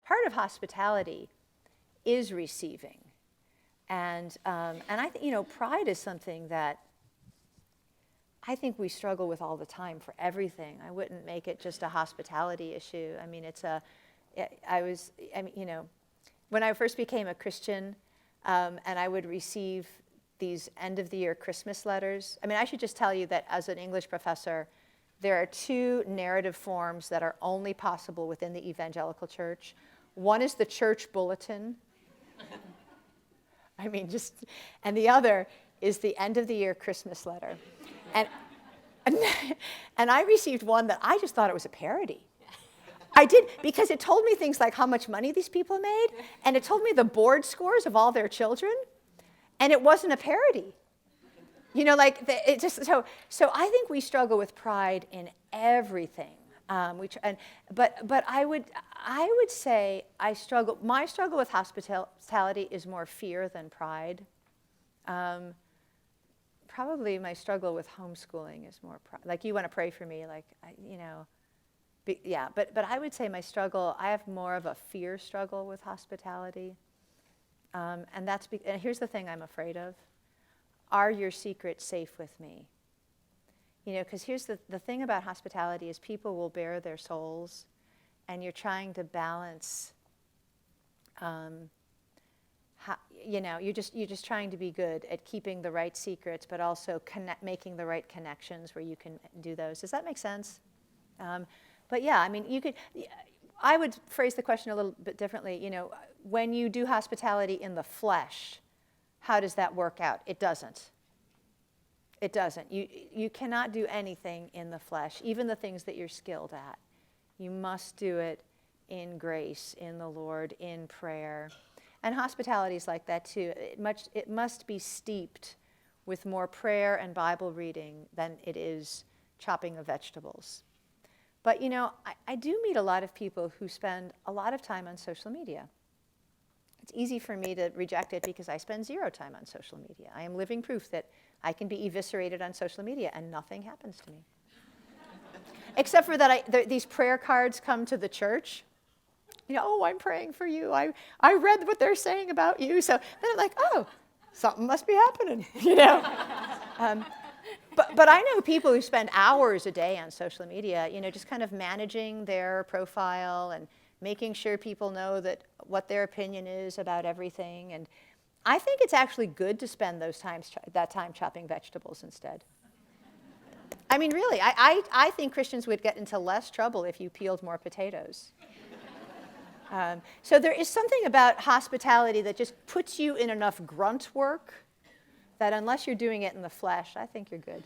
part of hospitality is receiving. And I think, pride is something that I think we struggle with all the time for everything. I wouldn't make it just a hospitality issue. I mean, when I first became a Christian, and I would receive these end-of-the-year Christmas letters. I mean, I should just tell you that as an English professor, there are two narrative forms that are only possible within the evangelical church. One is the church bulletin. And the other is the end-of-the-year Christmas letter. And I received one that I just thought it was a parody. I did, because it told me things like how much money these people made, and it told me the board scores of all their children, and it wasn't a parody. So I think we struggle with pride in everything. But I would say my struggle with hospitality is more fear than pride. Probably my struggle with homeschooling is more pride. Like, you want to pray for me, but I would say I have more of a fear struggle with hospitality. And here's the thing I'm afraid of. Are your secrets safe with me? Because here's the thing about hospitality is people will bare their souls, and you're trying to balance, you're just trying to be good at keeping the right secrets, but also making the right connections where you can do those. Does that make sense? But yeah, I mean, I would phrase the question a little bit differently. When you do hospitality in the flesh, how does that work out? It doesn't. It doesn't. You cannot do anything in the flesh, even the things that you're skilled at. You must do it in grace, in the Lord, in prayer. And hospitality is like that too. It must be steeped with more prayer and Bible reading than it is chopping of vegetables. But I do meet a lot of people who spend a lot of time on social media. It's easy for me to reject it because I spend 0 time on social media. I am living proof that I can be eviscerated on social media and nothing happens to me. Except for that these prayer cards come to the church. I'm praying for you. I read what they're saying about you. So then I'm like, oh, something must be happening, But I know people who spend hours a day on social media, just kind of managing their profile and making sure people know what their opinion is about everything. And I think it's actually good to spend that time chopping vegetables instead. I mean, really, I think Christians would get into less trouble if you peeled more potatoes. So there is something about hospitality that just puts you in enough grunt work that unless you're doing it in the flesh, I think you're good.